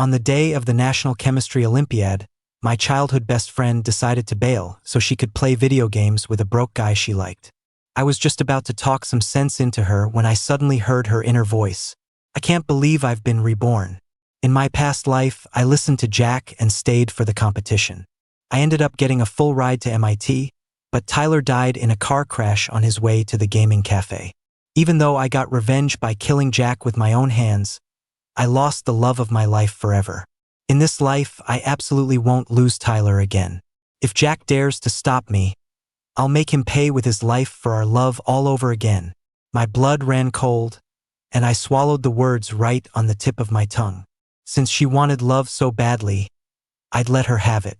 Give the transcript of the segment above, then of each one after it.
On the day of the National Chemistry Olympiad, my childhood best friend decided to bail so she could play video games with a broke guy she liked. I was just about to talk some sense into her when I suddenly heard her inner voice. I can't believe I've been reborn. In my past life, I listened to Jack and stayed for the competition. I ended up getting a full ride to MIT, but Tyler died in a car crash on his way to the gaming cafe. Even though I got revenge by killing Jack with my own hands, I lost the love of my life forever. In this life, I absolutely won't lose Tyler again. If Jack dares to stop me, I'll make him pay with his life for our love all over again. My blood ran cold, and I swallowed the words right on the tip of my tongue. Since she wanted love so badly, I'd let her have it.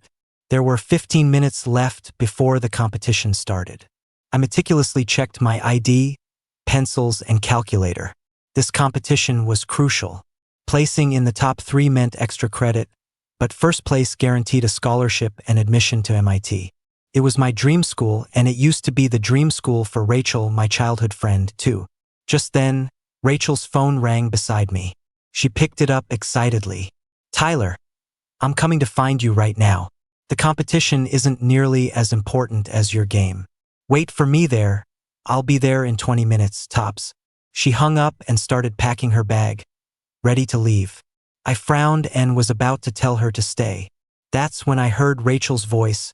There were 15 minutes left before the competition started. I meticulously checked my ID, pencils, and calculator. This competition was crucial. Placing in the top 3 meant extra credit, but first place guaranteed a scholarship and admission to MIT. It was my dream school, and it used to be the dream school for Rachel, my childhood friend, too. Just then, Rachel's phone rang beside me. She picked it up excitedly. "Tyler, I'm coming to find you right now. The competition isn't nearly as important as your game. Wait for me there. I'll be there in 20 minutes, tops." She hung up and started packing her bag, ready to leave. I frowned and was about to tell her to stay. That's when I heard Rachel's voice,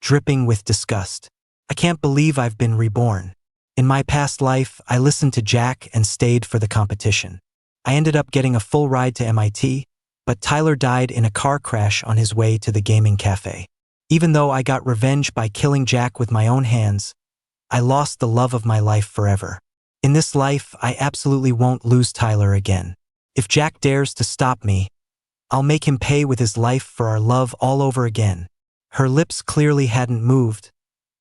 dripping with disgust. "I can't believe I've been reborn. In my past life, I listened to Jack and stayed for the competition. I ended up getting a full ride to MIT, but Tyler died in a car crash on his way to the gaming cafe. Even though I got revenge by killing Jack with my own hands, I lost the love of my life forever. In this life, I absolutely won't lose Tyler again. If Jack dares to stop me, I'll make him pay with his life for our love all over again." Her lips clearly hadn't moved,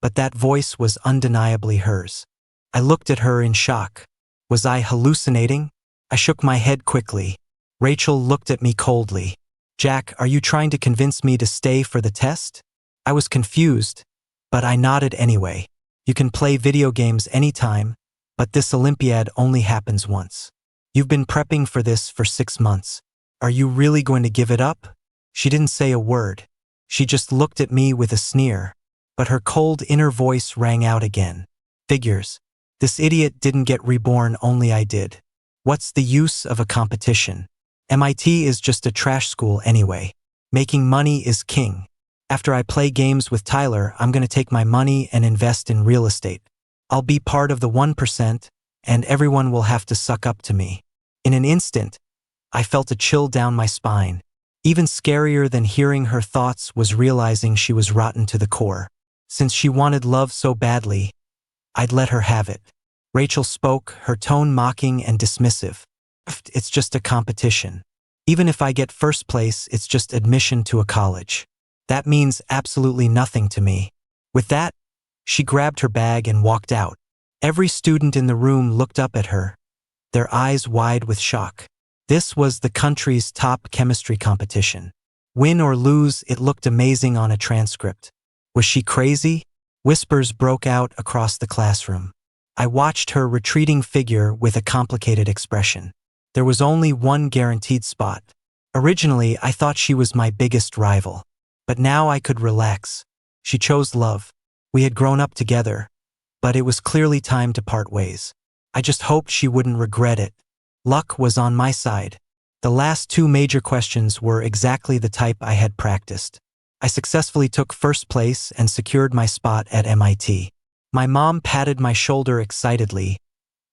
but that voice was undeniably hers. I looked at her in shock. Was I hallucinating? I shook my head quickly. Rachel looked at me coldly. "Jack, are you trying to convince me to stay for the test?" I was confused, but I nodded anyway. "You can play video games anytime, but this Olympiad only happens once. You've been prepping for this for 6 months. Are you really going to give it up?" She didn't say a word. She just looked at me with a sneer, but her cold inner voice rang out again. "Figures. This idiot didn't get reborn, only I did. What's the use of a competition? MIT is just a trash school anyway. Making money is king. After I play games with Tyler, I'm going to take my money and invest in real estate. I'll be part of the 1%, and everyone will have to suck up to me." In an instant, I felt a chill down my spine. Even scarier than hearing her thoughts was realizing she was rotten to the core. Since she wanted love so badly, I'd let her have it. Rachel spoke, her tone mocking and dismissive. "It's just a competition. Even if I get first place, it's just admission to a college. That means absolutely nothing to me." With that, she grabbed her bag and walked out. Every student in the room looked up at her, their eyes wide with shock. This was the country's top chemistry competition. Win or lose, it looked amazing on a transcript. Was she crazy? Whispers broke out across the classroom. I watched her retreating figure with a complicated expression. There was only one guaranteed spot. Originally, I thought she was my biggest rival. But now I could relax. She chose love. We had grown up together, but it was clearly time to part ways. I just hoped she wouldn't regret it. Luck was on my side. The last 2 major questions were exactly the type I had practiced. I successfully took first place and secured my spot at MIT. My mom patted my shoulder excitedly,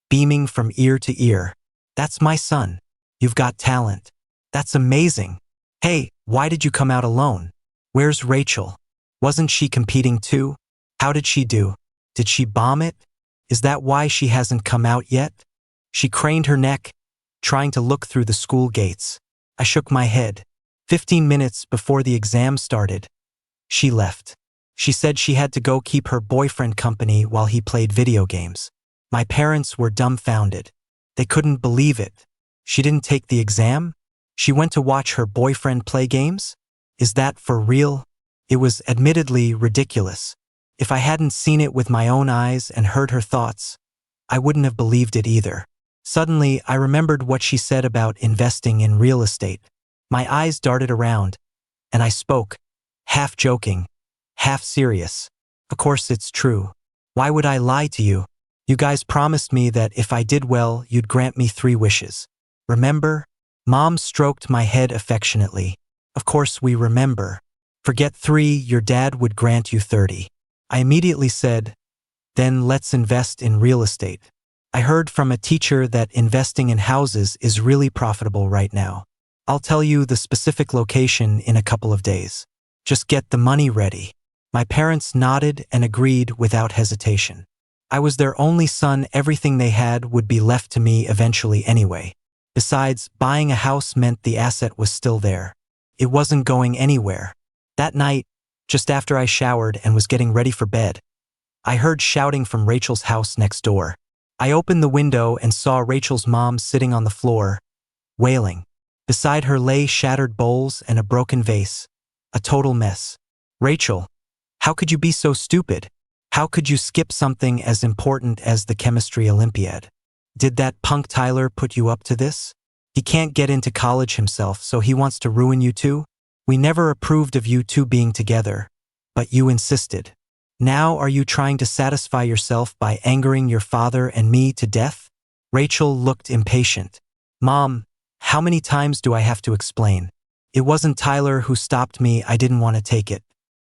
beaming from ear to ear. "That's my son. You've got talent. That's amazing. Hey, why did you come out alone? Where's Rachel? Wasn't she competing too? How did she do? Did she bomb it? Is that why she hasn't come out yet?" She craned her neck, trying to look through the school gates. I shook my head. 15 minutes before the exam started, she left. She said she had to go keep her boyfriend company while he played video games. My parents were dumbfounded. They couldn't believe it. She didn't take the exam? She went to watch her boyfriend play games? Is that for real? It was admittedly ridiculous. If I hadn't seen it with my own eyes and heard her thoughts, I wouldn't have believed it either. Suddenly, I remembered what she said about investing in real estate. My eyes darted around, and I spoke, half joking, half serious. Of course it's true. Why would I lie to you? You guys promised me that if I did well, you'd grant me 3 wishes. Remember? Mom stroked my head affectionately. Of course we remember. Forget 3, your dad would grant you 30. I immediately said, then let's invest in real estate. I heard from a teacher that investing in houses is really profitable right now. I'll tell you the specific location in a couple of days. Just get the money ready. My parents nodded and agreed without hesitation. I was their only son, everything they had would be left to me eventually anyway. Besides, buying a house meant the asset was still there. It wasn't going anywhere. That night, just after I showered and was getting ready for bed, I heard shouting from Rachel's house next door. I opened the window and saw Rachel's mom sitting on the floor, wailing. Beside her lay shattered bowls and a broken vase. A total mess. Rachel, how could you be so stupid? How could you skip something as important as the chemistry Olympiad? Did that punk Tyler put you up to this? He can't get into college himself, so he wants to ruin you too? We never approved of you two being together, but you insisted. Now are you trying to satisfy yourself by angering your father and me to death? Rachel looked impatient. Mom, how many times do I have to explain? It wasn't Tyler who stopped me, I didn't want to take it.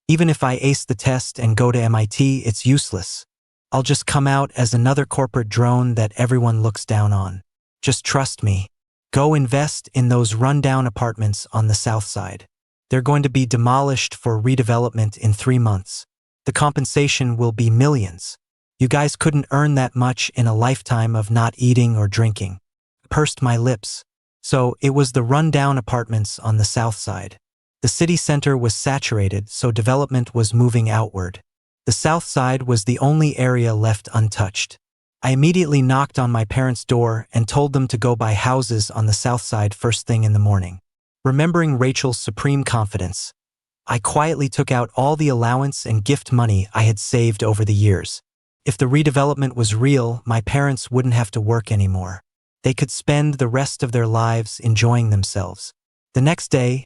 Even if I ace the test and go to MIT, it's useless. I'll just come out as another corporate drone that everyone looks down on. Just trust me. Go invest in those rundown apartments on the south side. They're going to be demolished for redevelopment in 3 months. The compensation will be millions. You guys couldn't earn that much in a lifetime of not eating or drinking. Pursed my lips. So it was the rundown apartments on the south side. The city center was saturated, so development was moving outward. The south side was the only area left untouched. I immediately knocked on my parents' door and told them to go buy houses on the south side first thing in the morning. Remembering Rachel's supreme confidence, I quietly took out all the allowance and gift money I had saved over the years. If the redevelopment was real, my parents wouldn't have to work anymore. They could spend the rest of their lives enjoying themselves. The next day,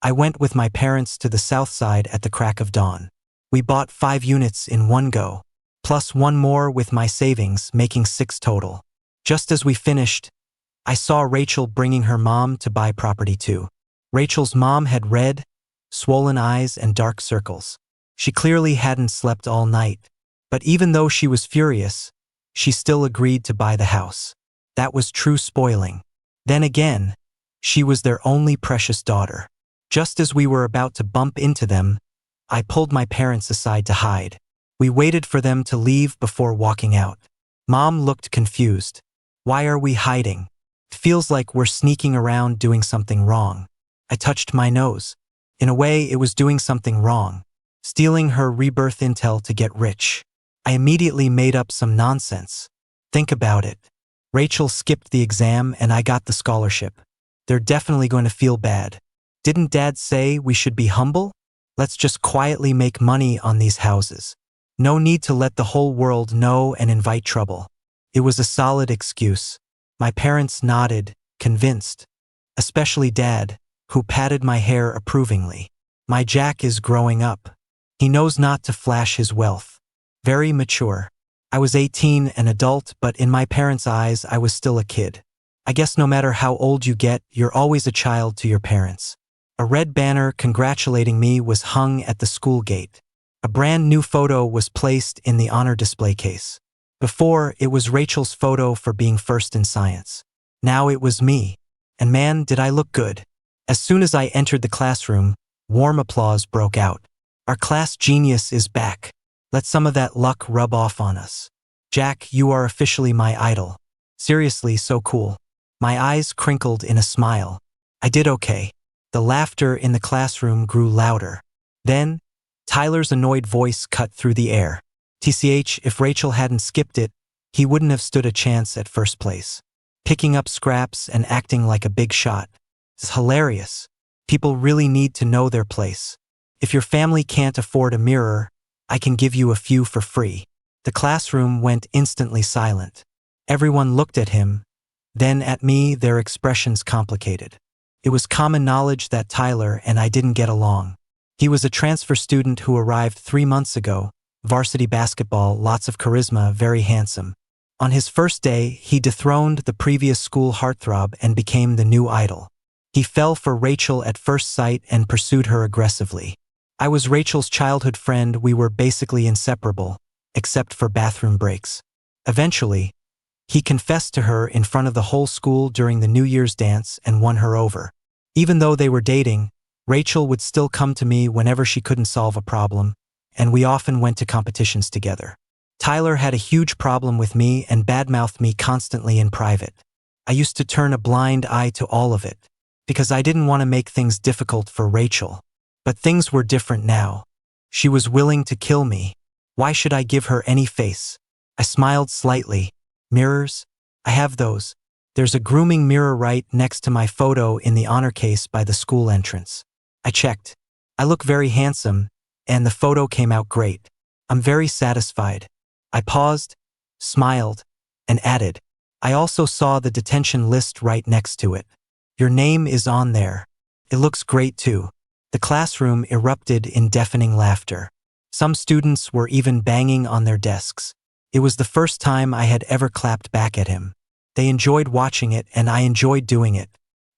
I went with my parents to the south side at the crack of dawn. We bought 5 units in one go, plus 1 more with my savings, making 6 total. Just as we finished, I saw Rachel bringing her mom to buy property too. Rachel's mom had red, swollen eyes and dark circles. She clearly hadn't slept all night, but even though she was furious, she still agreed to buy the house. That was true spoiling. Then again, she was their only precious daughter. Just as we were about to bump into them, I pulled my parents aside to hide. We waited for them to leave before walking out. Mom looked confused. Why are we hiding? It feels like we're sneaking around doing something wrong. I touched my nose. In a way, it was doing something wrong. Stealing her rebirth intel to get rich. I immediately made up some nonsense. Think about it. Rachel skipped the exam and I got the scholarship. They're definitely going to feel bad. Didn't Dad say we should be humble? Let's just quietly make money on these houses. No need to let the whole world know and invite trouble. It was a solid excuse. My parents nodded, convinced. Especially Dad, who patted my hair approvingly. My Jack is growing up. He knows not to flash his wealth. Very mature. I was 18, an adult, but in my parents' eyes, I was still a kid. I guess no matter how old you get, you're always a child to your parents. A red banner congratulating me was hung at the school gate. A brand new photo was placed in the honor display case. Before, it was Rachel's photo for being first in science. Now it was me. And man, did I look good. As soon as I entered the classroom, warm applause broke out. Our class genius is back. Let some of that luck rub off on us. Jack, you are officially my idol. Seriously, so cool. My eyes crinkled in a smile. I did okay. The laughter in the classroom grew louder. Then, Tyler's annoyed voice cut through the air. TCH, if Rachel hadn't skipped it, he wouldn't have stood a chance at first place. Picking up scraps and acting like a big shot. It's hilarious. People really need to know their place. If your family can't afford a mirror, I can give you a few for free. The classroom went instantly silent. Everyone looked at him, then at me, their expressions complicated. It was common knowledge that Tyler and I didn't get along. He was a transfer student who arrived 3 months ago, varsity basketball, lots of charisma, very handsome. On his first day, he dethroned the previous school heartthrob and became the new idol. He fell for Rachel at first sight and pursued her aggressively. I was Rachel's childhood friend. We were basically inseparable, except for bathroom breaks. Eventually, he confessed to her in front of the whole school during the New Year's dance and won her over. Even though they were dating, Rachel would still come to me whenever she couldn't solve a problem, and we often went to competitions together. Tyler had a huge problem with me and badmouthed me constantly in private. I used to turn a blind eye to all of it, because I didn't want to make things difficult for Rachel. But things were different now. She was willing to kill me. Why should I give her any face? I smiled slightly. Mirrors? I have those. There's a grooming mirror right next to my photo in the honor case by the school entrance. I checked. I look very handsome, and the photo came out great. I'm very satisfied. I paused, smiled, and added, I also saw the detention list right next to it. Your name is on there. It looks great too. The classroom erupted in deafening laughter. Some students were even banging on their desks. It was the first time I had ever clapped back at him. They enjoyed watching it and I enjoyed doing it.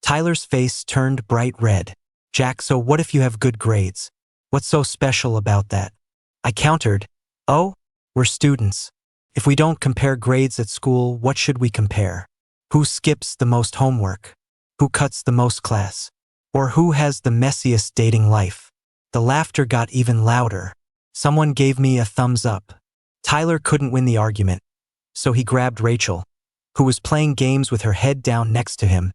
Tyler's face turned bright red. Jack, so what if you have good grades? What's so special about that? I countered, oh, we're students. If we don't compare grades at school, what should we compare? Who skips the most homework? Who cuts the most class? Or who has the messiest dating life? The laughter got even louder. Someone gave me a thumbs up. Tyler couldn't win the argument, so he grabbed Rachel, who was playing games with her head down next to him,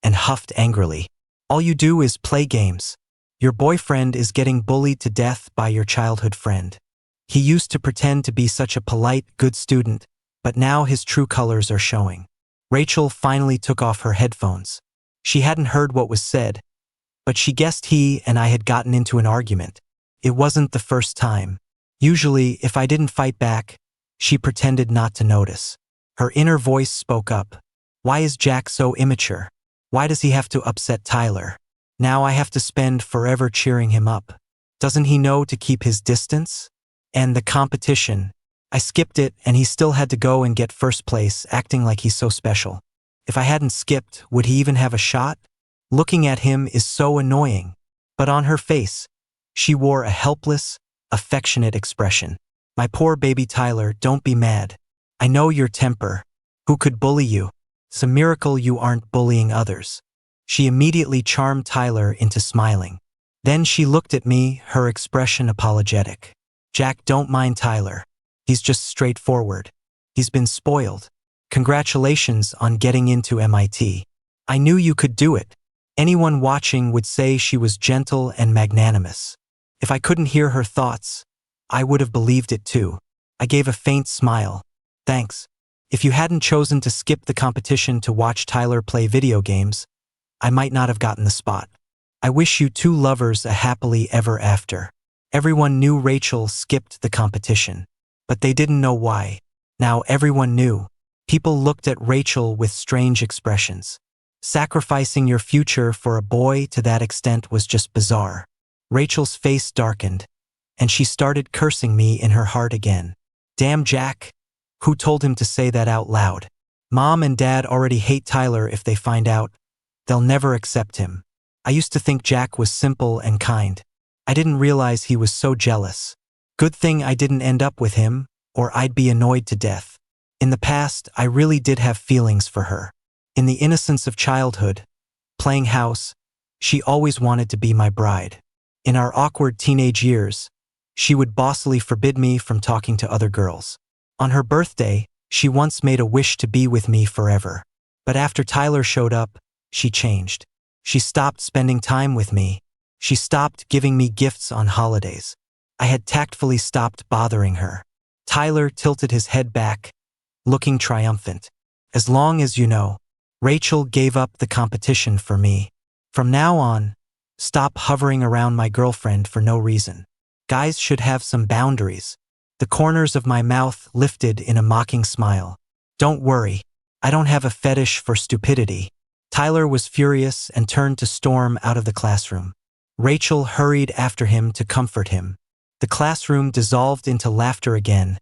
and huffed angrily. All you do is play games. Your boyfriend is getting bullied to death by your childhood friend. He used to pretend to be such a polite, good student, but now his true colors are showing. Rachel finally took off her headphones. She hadn't heard what was said, but she guessed he and I had gotten into an argument. It wasn't the first time. Usually, if I didn't fight back, she pretended not to notice. Her inner voice spoke up. Why is Jack so immature? Why does he have to upset Tyler? Now I have to spend forever cheering him up. Doesn't he know to keep his distance? And the competition. I skipped it and he still had to go and get first place, acting like he's so special. If I hadn't skipped, would he even have a shot? Looking at him is so annoying. But on her face, she wore a helpless, affectionate expression. My poor baby Tyler, don't be mad. I know your temper. Who could bully you? It's a miracle you aren't bullying others. She immediately charmed Tyler into smiling. Then she looked at me, her expression apologetic. Jack, don't mind Tyler. He's just straightforward. He's been spoiled. Congratulations on getting into MIT. I knew you could do it. Anyone watching would say she was gentle and magnanimous. If I couldn't hear her thoughts, I would have believed it too. I gave a faint smile. Thanks. If you hadn't chosen to skip the competition to watch Tyler play video games, I might not have gotten the spot. I wish you two lovers a happily ever after. Everyone knew Rachel skipped the competition, but they didn't know why. Now everyone knew. People looked at Rachel with strange expressions. Sacrificing your future for a boy to that extent was just bizarre. Rachel's face darkened, and she started cursing me in her heart again. Damn Jack. Who told him to say that out loud? Mom and Dad already hate Tyler. If they find out, they'll never accept him. I used to think Jack was simple and kind. I didn't realize he was so jealous. Good thing I didn't end up with him, or I'd be annoyed to death. In the past, I really did have feelings for her. In the innocence of childhood, playing house, she always wanted to be my bride. In our awkward teenage years, she would bossily forbid me from talking to other girls. On her birthday, she once made a wish to be with me forever. But after Tyler showed up, she changed. She stopped spending time with me. She stopped giving me gifts on holidays. I had tactfully stopped bothering her. Tyler tilted his head back, looking triumphant. As long as you know, Rachel gave up the competition for me. From now on, stop hovering around my girlfriend for no reason. Guys should have some boundaries. The corners of my mouth lifted in a mocking smile. Don't worry, I don't have a fetish for stupidity. Tyler was furious and turned to storm out of the classroom. Rachel hurried after him to comfort him. The classroom dissolved into laughter again,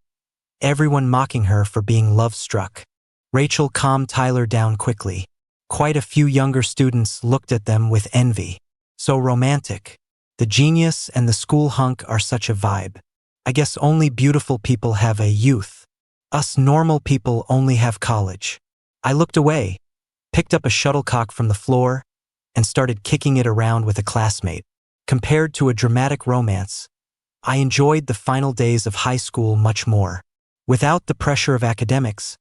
everyone mocking her for being love-struck. Rachel calmed Tyler down quickly. Quite a few younger students looked at them with envy. So romantic. The genius and the school hunk are such a vibe. I guess only beautiful people have a youth. Us normal people only have college. I looked away, picked up a shuttlecock from the floor, and started kicking it around with a classmate. Compared to a dramatic romance, I enjoyed the final days of high school much more. Without the pressure of academics,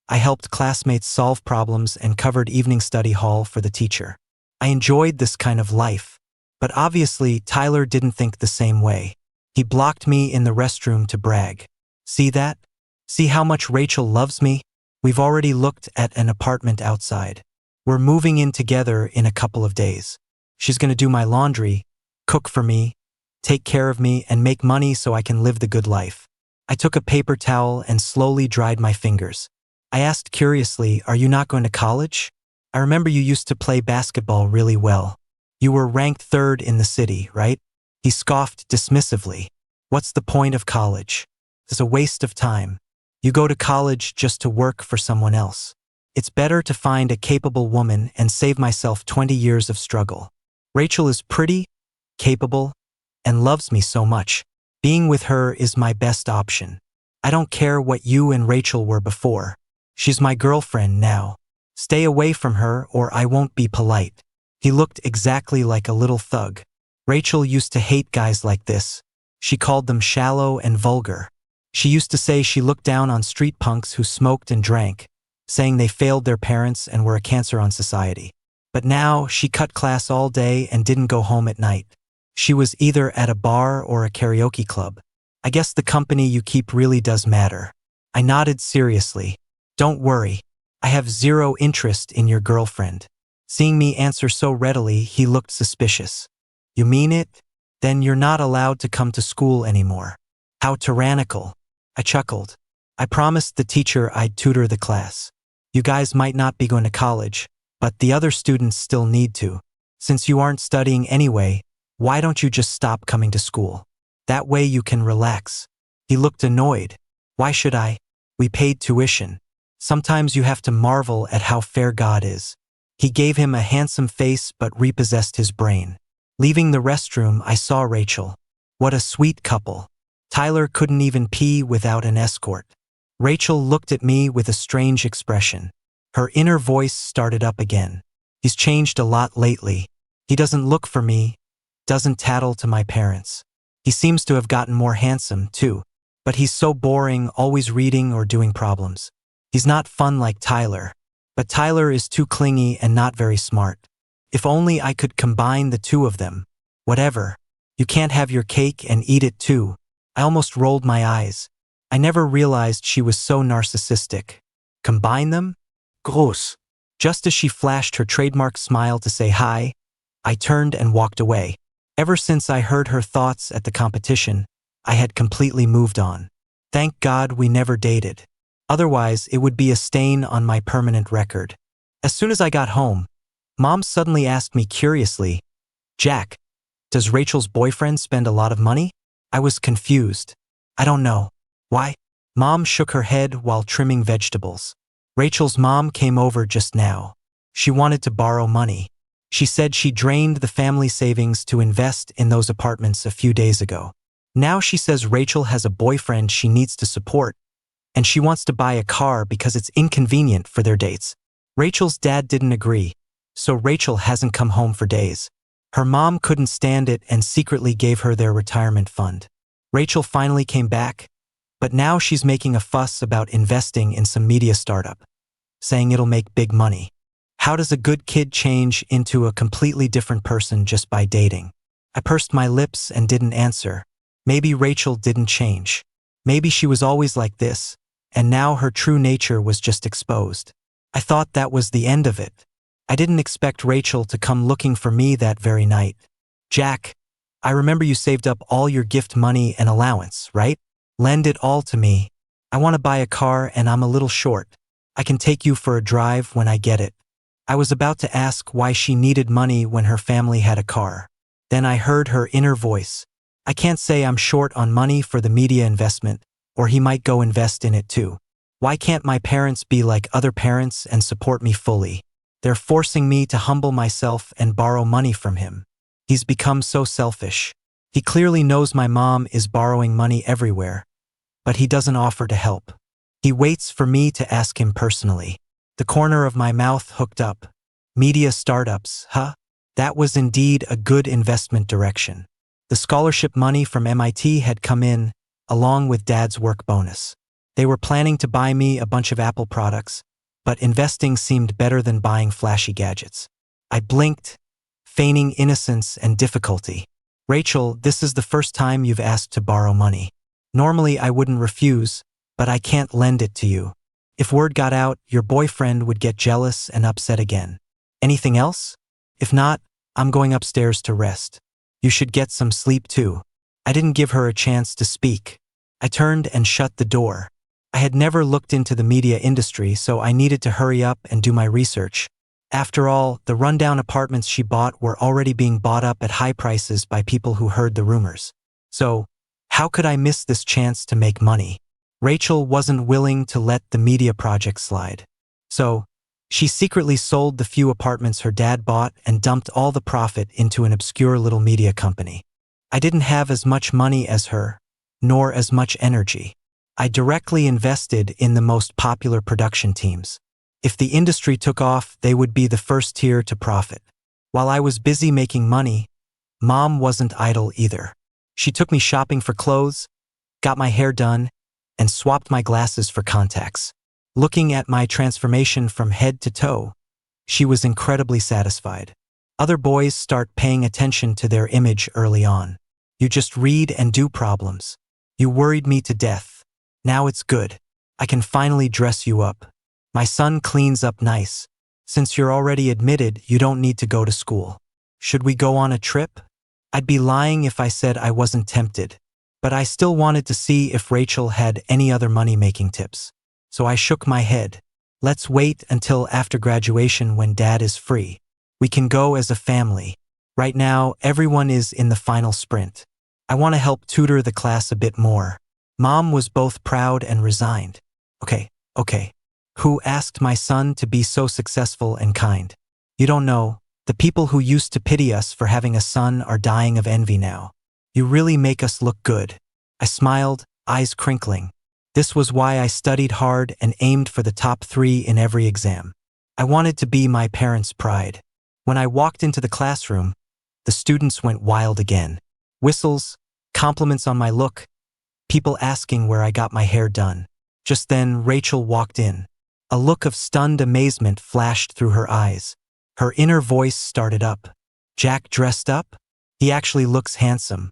I helped classmates solve problems and covered evening study hall for the teacher. I enjoyed this kind of life, but obviously Tyler didn't think the same way. He blocked me in the restroom to brag. See that? See how much Rachel loves me? We've already looked at an apartment outside. We're moving in together in a couple of days. She's gonna do my laundry, cook for me, take care of me, and make money so I can live the good life. I took a paper towel and slowly dried my fingers. I asked curiously, "Are you not going to college? I remember you used to play basketball really well. You were ranked 3rd in the city, right?" He scoffed dismissively. "What's the point of college? It's a waste of time. You go to college just to work for someone else. It's better to find a capable woman and save myself 20 years of struggle. Rachel is pretty, capable, and loves me so much. Being with her is my best option. I don't care what you and Rachel were before. She's my girlfriend now. Stay away from her or I won't be polite." He looked exactly like a little thug. Rachel used to hate guys like this. She called them shallow and vulgar. She used to say she looked down on street punks who smoked and drank, saying they failed their parents and were a cancer on society. But now she cut class all day and didn't go home at night. She was either at a bar or a karaoke club. "I guess the company you keep really does matter." I nodded seriously. "Don't worry. I have zero interest in your girlfriend." Seeing me answer so readily, he looked suspicious. "You mean it? Then you're not allowed to come to school anymore." How tyrannical. I chuckled. I promised the teacher I'd tutor the class. You guys might not be going to college, but the other students still need to. Since you aren't studying anyway, why don't you just stop coming to school? That way you can relax. He looked annoyed. Why should I? We paid tuition. Sometimes you have to marvel at how fair God is. He gave him a handsome face but repossessed his brain. Leaving the restroom, I saw Rachel. What a sweet couple. Tyler couldn't even pee without an escort. Rachel looked at me with a strange expression. Her inner voice started up again. He's changed a lot lately. He doesn't look for me, doesn't tattle to my parents. He seems to have gotten more handsome, too. But he's so boring, always reading or doing problems. He's not fun like Tyler. But Tyler is too clingy and not very smart. If only I could combine the two of them. Whatever. You can't have your cake and eat it too. I almost rolled my eyes. I never realized she was so narcissistic. Combine them? Gross. Just as she flashed her trademark smile to say hi, I turned and walked away. Ever since I heard her thoughts at the competition, I had completely moved on. Thank God we never dated. Otherwise, it would be a stain on my permanent record. As soon as I got home, Mom suddenly asked me curiously, "Jack, does Rachel's boyfriend spend a lot of money?" I was confused. "I don't know." "Why?" Mom shook her head while trimming vegetables. "Rachel's mom came over just now. She wanted to borrow money. She said she drained the family savings to invest in those apartments a few days ago. Now she says Rachel has a boyfriend she needs to support, and she wants to buy a car because it's inconvenient for their dates. Rachel's dad didn't agree, so Rachel hasn't come home for days. Her mom couldn't stand it and secretly gave her their retirement fund. Rachel finally came back, but now she's making a fuss about investing in some media startup, saying it'll make big money. How does a good kid change into a completely different person just by dating?" I pursed my lips and didn't answer. Maybe Rachel didn't change. Maybe she was always like this, and now her true nature was just exposed. I thought that was the end of it. I didn't expect Rachel to come looking for me that very night. "Jack, I remember you saved up all your gift money and allowance, right? Lend it all to me. I want to buy a car and I'm a little short. I can take you for a drive when I get it." I was about to ask why she needed money when her family had a car. Then I heard her inner voice. I can't say I'm short on money for the media investment, or he might go invest in it too. Why can't my parents be like other parents and support me fully? They're forcing me to humble myself and borrow money from him. He's become so selfish. He clearly knows my mom is borrowing money everywhere, but he doesn't offer to help. He waits for me to ask him personally. The corner of my mouth hooked up. Media startups, huh? That was indeed a good investment direction. The scholarship money from MIT had come in, along with Dad's work bonus. They were planning to buy me a bunch of Apple products, but investing seemed better than buying flashy gadgets. I blinked, feigning innocence and difficulty. Rachel, this is the first time you've asked to borrow money. Normally I wouldn't refuse, but I can't lend it to you. If word got out, your boyfriend would get jealous and upset again. Anything else? If not, I'm going upstairs to rest. You should get some sleep too. I didn't give her a chance to speak. I turned and shut the door. I had never looked into the media industry, so I needed to hurry up and do my research. After all, the rundown apartments she bought were already being bought up at high prices by people who heard the rumors. So, how could I miss this chance to make money? Rachel wasn't willing to let the media project slide. So, she secretly sold the few apartments her dad bought and dumped all the profit into an obscure little media company. I didn't have as much money as her, nor as much energy. I directly invested in the most popular production teams. If the industry took off, they would be the first tier to profit. While I was busy making money, Mom wasn't idle either. She took me shopping for clothes, got my hair done, and swapped my glasses for contacts. Looking at my transformation from head to toe, she was incredibly satisfied. Other boys start paying attention to their image early on. You just read and do problems. You worried me to death. Now it's good. I can finally dress you up. My son cleans up nice. Since you're already admitted, you don't need to go to school. Should we go on a trip? I'd be lying if I said I wasn't tempted. But I still wanted to see if Rachel had any other money-making tips. So I shook my head. Let's wait until after graduation when Dad is free. We can go as a family. Right now, everyone is in the final sprint. I want to help tutor the class a bit more. Mom was both proud and resigned. Okay. Who asked my son to be so successful and kind? You don't know. The people who used to pity us for having a son are dying of envy now. You really make us look good. I smiled, eyes crinkling. This was why I studied hard and aimed for the top 3 in every exam. I wanted to be my parents' pride. When I walked into the classroom, the students went wild again. Whistles, compliments on my look, people asking where I got my hair done. Just then, Rachel walked in. A look of stunned amazement flashed through her eyes. Her inner voice started up. Jack dressed up? He actually looks handsome.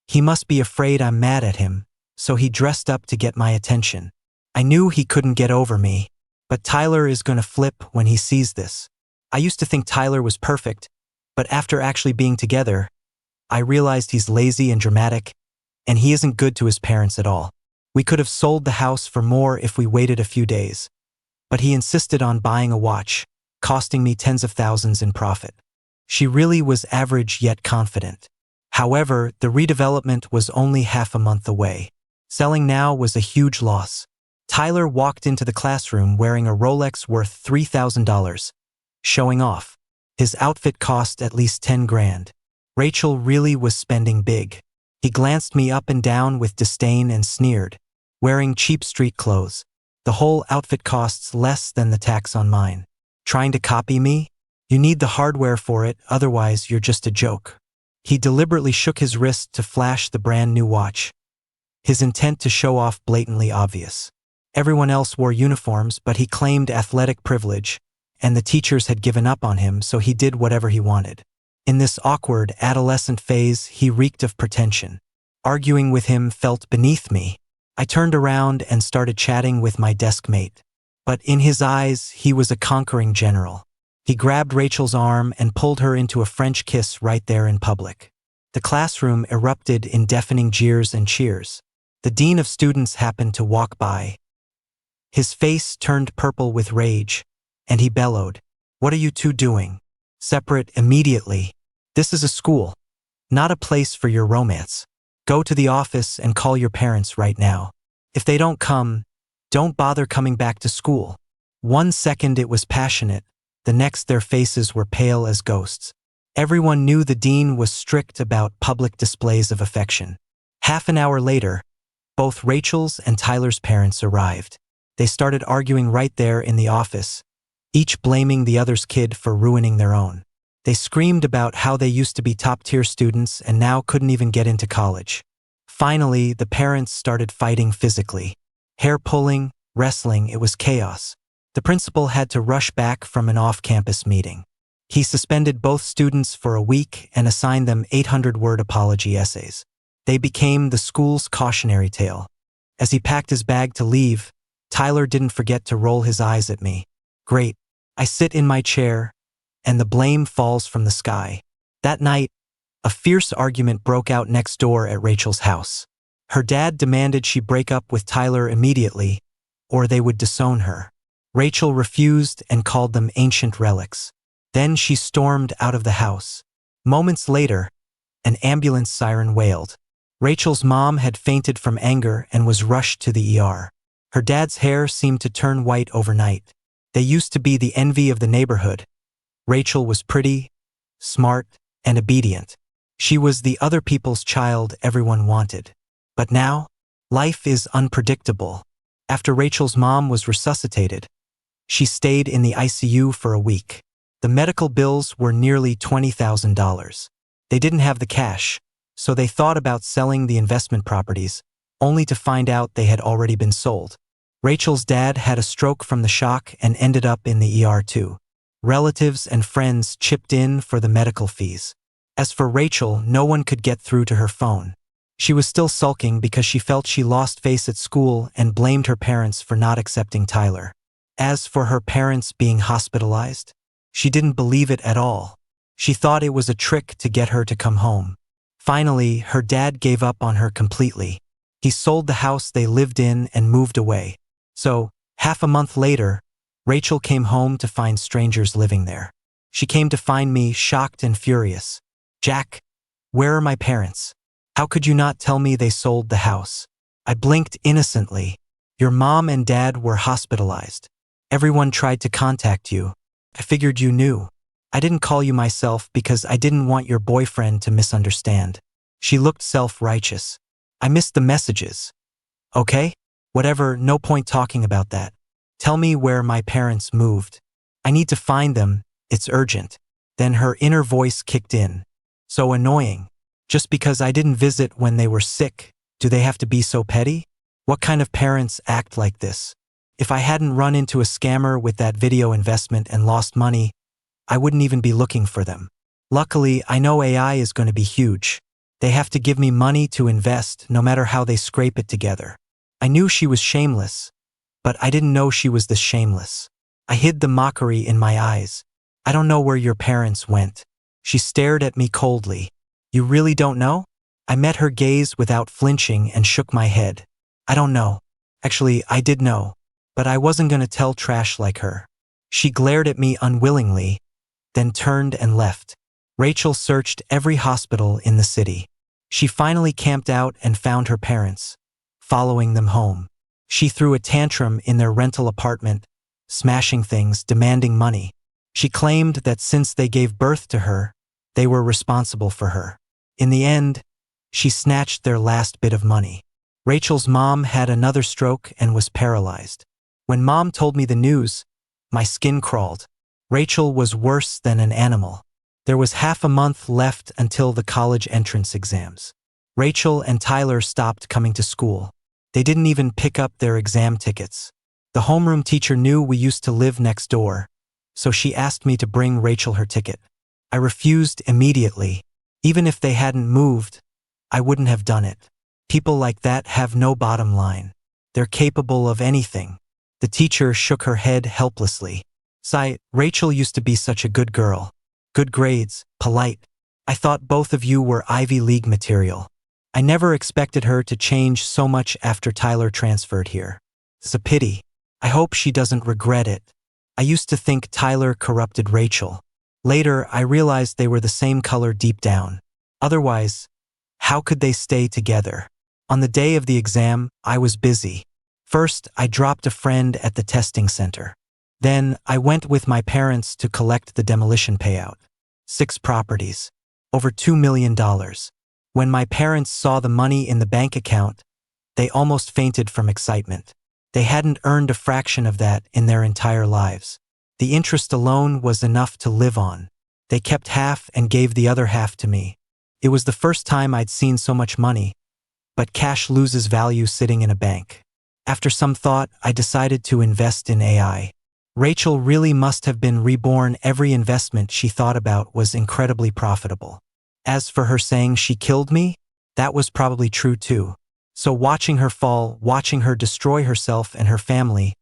He must be afraid I'm mad at him, so he dressed up to get my attention. I knew he couldn't get over me, but Tyler is going to flip when he sees this. I used to think Tyler was perfect, but after actually being together, I realized he's lazy and dramatic, and he isn't good to his parents at all. We could have sold the house for more if we waited a few days, but he insisted on buying a watch, costing me tens of thousands in profit. She really was average yet confident. However, the redevelopment was only half a month away. Selling now was a huge loss. Tyler walked into the classroom wearing a Rolex worth $3,000, showing off. His outfit cost at least 10 grand. Rachel really was spending big. He glanced me up and down with disdain and sneered. Wearing cheap street clothes. The whole outfit costs less than the tax on mine. Trying to copy me? You need the hardware for it, otherwise you're just a joke. He deliberately shook his wrist to flash the brand new watch. His intent to show off blatantly obvious. Everyone else wore uniforms, but he claimed athletic privilege, and the teachers had given up on him, so he did whatever he wanted. In this awkward, adolescent phase, he reeked of pretension. Arguing with him felt beneath me. I turned around and started chatting with my desk mate. But in his eyes, he was a conquering general. He grabbed Rachel's arm and pulled her into a French kiss right there in public. The classroom erupted in deafening jeers and cheers. The dean of students happened to walk by. His face turned purple with rage, and he bellowed, What are you two doing? Separate immediately. This is a school, not a place for your romance. Go to the office and call your parents right now. If they don't come, don't bother coming back to school. 1 second it was passionate, the next their faces were pale as ghosts. Everyone knew the dean was strict about public displays of affection. Half an hour later, both Rachel's and Tyler's parents arrived. They started arguing right there in the office, each blaming the other's kid for ruining their own. They screamed about how they used to be top-tier students and now couldn't even get into college. Finally, the parents started fighting physically. Hair pulling, wrestling, it was chaos. The principal had to rush back from an off-campus meeting. He suspended both students for a week and assigned them 800-word apology essays. They became the school's cautionary tale. As he packed his bag to leave, Tyler didn't forget to roll his eyes at me. Great. I sit in my chair, and the blame falls from the sky. That night, a fierce argument broke out next door at Rachel's house. Her dad demanded she break up with Tyler immediately, or they would disown her. Rachel refused and called them ancient relics. Then she stormed out of the house. Moments later, an ambulance siren wailed. Rachel's mom had fainted from anger and was rushed to the ER. Her dad's hair seemed to turn white overnight. They used to be the envy of the neighborhood. Rachel was pretty, smart, and obedient. She was the other people's child everyone wanted. But now, life is unpredictable. After Rachel's mom was resuscitated, she stayed in the ICU for a week. The medical bills were nearly $20,000. They didn't have the cash, so they thought about selling the investment properties, only to find out they had already been sold. Rachel's dad had a stroke from the shock and ended up in the ER too. Relatives and friends chipped in for the medical fees. As for Rachel, no one could get through to her phone. She was still sulking because she felt she lost face at school and blamed her parents for not accepting Tyler. As for her parents being hospitalized, she didn't believe it at all. She thought it was a trick to get her to come home. Finally, her dad gave up on her completely. He sold the house they lived in and moved away. So, half a month later, Rachel came home to find strangers living there. She came to find me shocked and furious. Jack, where are my parents? How could you not tell me they sold the house? I blinked innocently. Your mom and dad were hospitalized. Everyone tried to contact you. I figured you knew. I didn't call you myself because I didn't want your boyfriend to misunderstand. She looked self-righteous. I missed the messages. Okay? Whatever, no point talking about that. Tell me where my parents moved. I need to find them, it's urgent. Then her inner voice kicked in. So annoying. Just because I didn't visit when they were sick, do they have to be so petty? What kind of parents act like this? If I hadn't run into a scammer with that video investment and lost money, I wouldn't even be looking for them. Luckily, I know AI is going to be huge. They have to give me money to invest no matter how they scrape it together. I knew she was shameless, but I didn't know she was this shameless. I hid the mockery in my eyes. I don't know where your parents went. She stared at me coldly. You really don't know? I met her gaze without flinching and shook my head. I don't know. Actually, I did know, but I wasn't going to tell trash like her. She glared at me unwillingly, then turned and left. Rachel searched every hospital in the city. She finally camped out and found her parents, following them home. She threw a tantrum in their rental apartment, smashing things, demanding money. She claimed that since they gave birth to her, they were responsible for her. In the end, she snatched their last bit of money. Rachel's mom had another stroke and was paralyzed. When Mom told me the news, my skin crawled. Rachel was worse than an animal. There was half a month left until the college entrance exams. Rachel and Tyler stopped coming to school. They didn't even pick up their exam tickets. The homeroom teacher knew we used to live next door, so she asked me to bring Rachel her ticket. I refused immediately. Even if they hadn't moved, I wouldn't have done it. People like that have no bottom line. They're capable of anything. The teacher shook her head helplessly. Sigh, Rachel used to be such a good girl. Good grades, polite. I thought both of you were Ivy League material. I never expected her to change so much after Tyler transferred here. It's a pity. I hope she doesn't regret it. I used to think Tyler corrupted Rachel. Later, I realized they were the same color deep down. Otherwise, how could they stay together? On the day of the exam, I was busy. First, I dropped a friend at the testing center. Then, I went with my parents to collect the demolition payout. 6 properties. Over $2 million. When my parents saw the money in the bank account, they almost fainted from excitement. They hadn't earned a fraction of that in their entire lives. The interest alone was enough to live on. They kept half and gave the other half to me. It was the first time I'd seen so much money, but cash loses value sitting in a bank. After some thought, I decided to invest in AI. Rachel really must have been reborn. Every investment she thought about was incredibly profitable. As for her saying she killed me, that was probably true too. So watching her fall, watching her destroy herself and her family,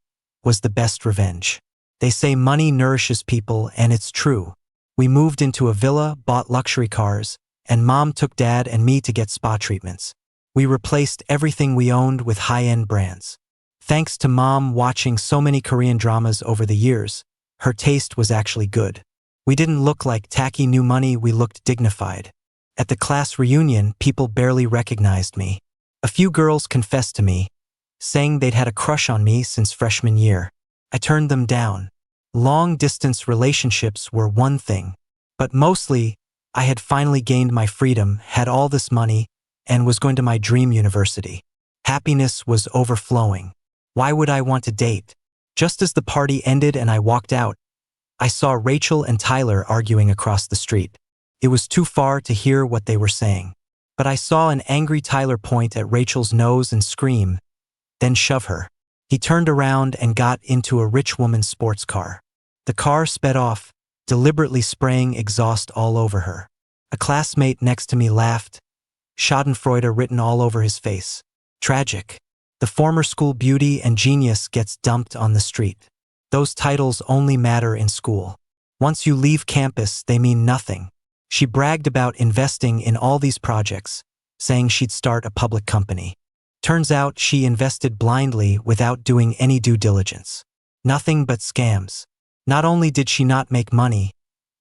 was the best revenge. They say money nourishes people, and it's true. We moved into a villa, bought luxury cars, and Mom took Dad and me to get spa treatments. We replaced everything we owned with high-end brands. Thanks to Mom watching so many Korean dramas over the years, her taste was actually good. We didn't look like tacky new money, we looked dignified. At the class reunion, people barely recognized me. A few girls confessed to me, saying they'd had a crush on me since freshman year. I turned them down. Long-distance relationships were one thing, but mostly, I had finally gained my freedom, had all this money, and was going to my dream university. Happiness was overflowing. Why would I want to date? Just as the party ended and I walked out, I saw Rachel and Tyler arguing across the street. It was too far to hear what they were saying, but I saw an angry Tyler point at Rachel's nose and scream, then shove her. He turned around and got into a rich woman's sports car. The car sped off, deliberately spraying exhaust all over her. A classmate next to me laughed, Schadenfreude written all over his face. Tragic. The former school beauty and genius gets dumped on the street. Those titles only matter in school. Once you leave campus, they mean nothing. She bragged about investing in all these projects, saying she'd start a public company. Turns out she invested blindly without doing any due diligence. Nothing but scams. Not only did she not make money,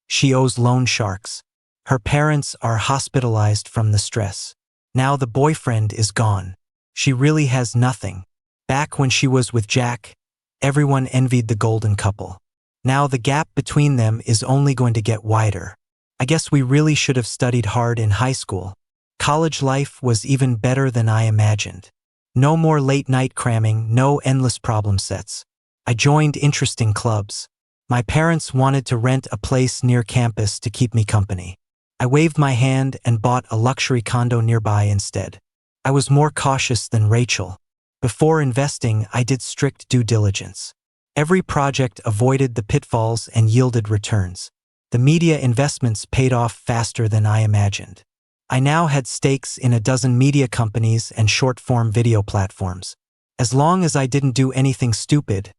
she owes loan sharks. Her parents are hospitalized from the stress. Now the boyfriend is gone. She really has nothing. Back when she was with Jack, everyone envied the golden couple. Now the gap between them is only going to get wider. I guess we really should have studied hard in high school. College life was even better than I imagined. No more late-night cramming, no endless problem sets. I joined interesting clubs. My parents wanted to rent a place near campus to keep me company. I waved my hand and bought a luxury condo nearby instead. I was more cautious than Rachel. Before investing, I did strict due diligence. Every project avoided the pitfalls and yielded returns. The media investments paid off faster than I imagined. I now had stakes in a dozen media companies and short-form video platforms. As long as I didn't do anything stupid,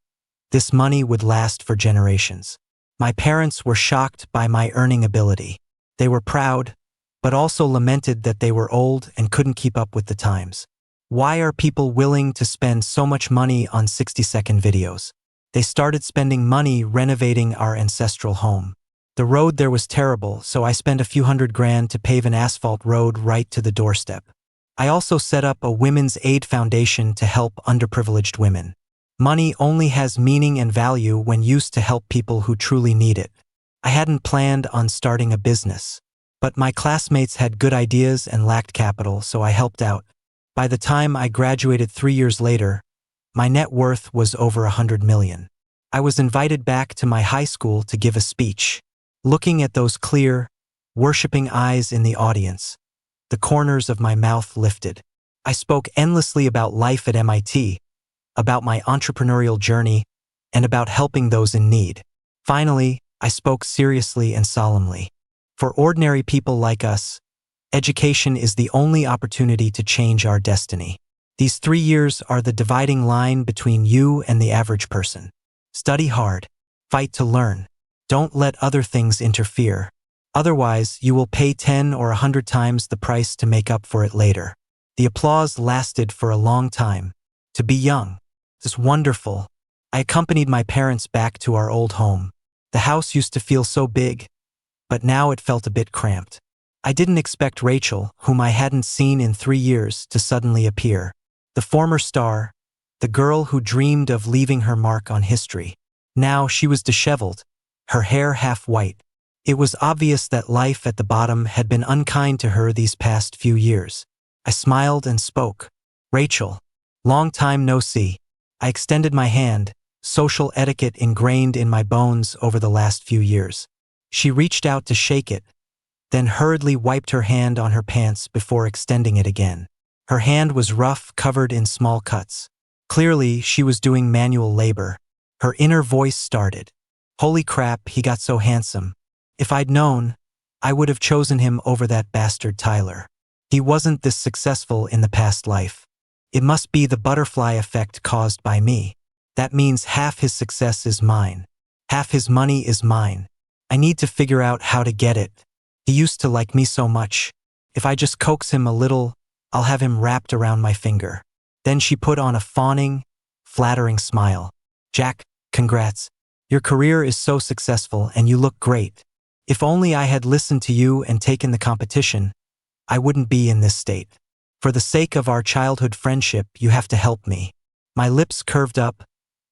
this money would last for generations. My parents were shocked by my earning ability. They were proud, but also lamented that they were old and couldn't keep up with the times. Why are people willing to spend so much money on 60-second videos? They started spending money renovating our ancestral home. The road there was terrible, so I spent a few $100,000 to pave an asphalt road right to the doorstep. I also set up a women's aid foundation to help underprivileged women. Money only has meaning and value when used to help people who truly need it. I hadn't planned on starting a business, but my classmates had good ideas and lacked capital, so I helped out. By the time I graduated 3 years later, my net worth was over $100 million. I was invited back to my high school to give a speech. Looking at those clear, worshiping eyes in the audience, the corners of my mouth lifted. I spoke endlessly about life at MIT, about my entrepreneurial journey, and about helping those in need. Finally, I spoke seriously and solemnly. For ordinary people like us, education is the only opportunity to change our destiny. These 3 years are the dividing line between you and the average person. Study hard. Fight to learn. Don't let other things interfere. Otherwise, you will pay 10 or 100 times the price to make up for it later. The applause lasted for a long time. To be young is wonderful. I accompanied my parents back to our old home. The house used to feel so big, but now it felt a bit cramped. I didn't expect Rachel, whom I hadn't seen in 3 years, to suddenly appear. The former star, the girl who dreamed of leaving her mark on history. Now she was disheveled, her hair half white. It was obvious that life at the bottom had been unkind to her these past few years. I smiled and spoke. "Rachel, long time no see." I extended my hand, social etiquette ingrained in my bones over the last few years. She reached out to shake it, then hurriedly wiped her hand on her pants before extending it again. Her hand was rough, covered in small cuts. Clearly, she was doing manual labor. Her inner voice started. "Holy crap, he got so handsome. If I'd known, I would have chosen him over that bastard Tyler. He wasn't this successful in the past life. It must be the butterfly effect caused by me. That means half his success is mine. Half his money is mine. I need to figure out how to get it. He used to like me so much. If I just coax him a little, I'll have him wrapped around my finger." Then she put on a fawning, flattering smile. "Jack, congrats. Your career is so successful and you look great. If only I had listened to you and taken the competition, I wouldn't be in this state. For the sake of our childhood friendship, you have to help me." My lips curved up,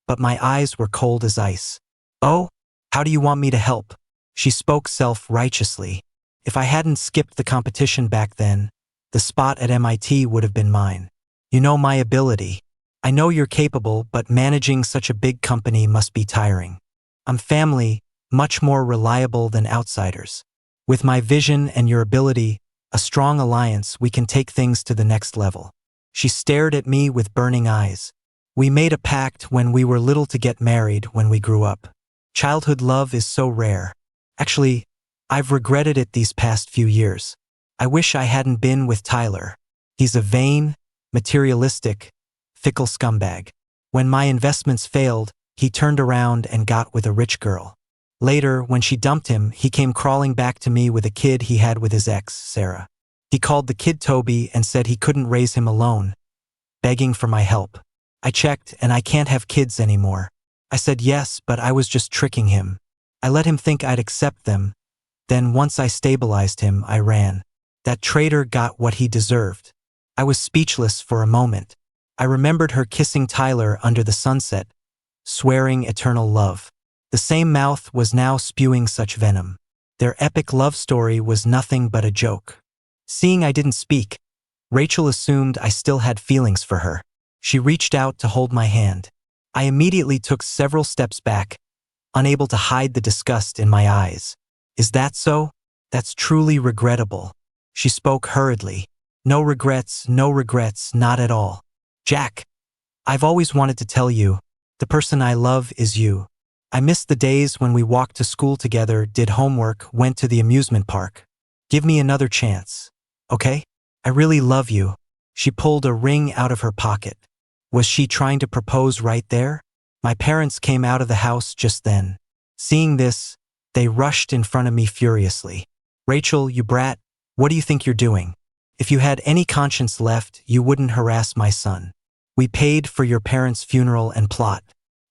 but my eyes were cold as ice. "Oh, how do you want me to help?" She spoke self-righteously. If I hadn't skipped the competition back then, the spot at MIT would have been mine. "You know my ability. I know you're capable, but managing such a big company must be tiring. I'm family, much more reliable than outsiders. With my vision and your ability, a strong alliance, we can take things to the next level." She stared at me with burning eyes. "We made a pact when we were little to get married when we grew up. Childhood love is so rare. Actually, I've regretted it these past few years. I wish I hadn't been with Tyler. He's a vain, materialistic, fickle scumbag. When my investments failed, he turned around and got with a rich girl. Later, when she dumped him, he came crawling back to me with a kid he had with his ex, Sarah. He called the kid Toby and said he couldn't raise him alone, begging for my help. I checked and I can't have kids anymore. I said yes, but I was just tricking him. I let him think I'd accept them. Then once I stabilized him, I ran. That traitor got what he deserved." I was speechless for a moment. I remembered her kissing Tyler under the sunset, swearing eternal love. The same mouth was now spewing such venom. Their epic love story was nothing but a joke. Seeing I didn't speak, Rachel assumed I still had feelings for her. She reached out to hold my hand. I immediately took several steps back, unable to hide the disgust in my eyes. "Is that so? That's truly regrettable." She spoke hurriedly. No regrets, not at all. "Jack, I've always wanted to tell you, the person I love is you. I miss the days when we walked to school together, did homework, went to the amusement park. Give me another chance, okay? I really love you." She pulled a ring out of her pocket. Was she trying to propose right there? My parents came out of the house just then. Seeing this, they rushed in front of me furiously. "Rachel, you brat, what do you think you're doing? If you had any conscience left, you wouldn't harass my son. We paid for your parents' funeral and plot.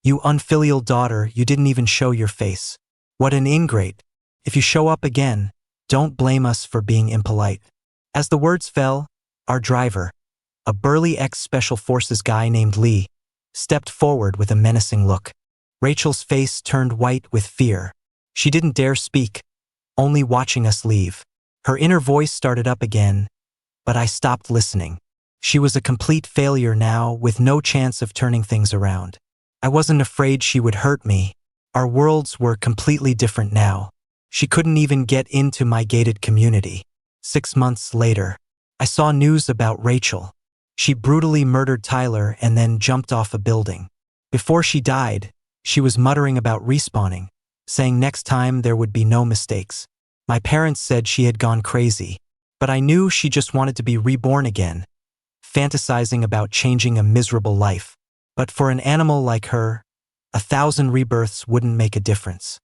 You unfilial daughter, you didn't even show your face. What an ingrate. If you show up again, don't blame us for being impolite." As the words fell, our driver, a burly ex-Special Forces guy named Lee, stepped forward with a menacing look. Rachel's face turned white with fear. She didn't dare speak, only watching us leave. Her inner voice started up again, but I stopped listening. She was a complete failure now, with no chance of turning things around. I wasn't afraid she would hurt me. Our worlds were completely different now. She couldn't even get into my gated community. 6 months later, I saw news about Rachel. She brutally murdered Tyler and then jumped off a building. Before she died, she was muttering about respawning, saying next time there would be no mistakes. My parents said she had gone crazy, but I knew she just wanted to be reborn again, fantasizing about changing a miserable life. But for an animal like her, 1,000 rebirths wouldn't make a difference.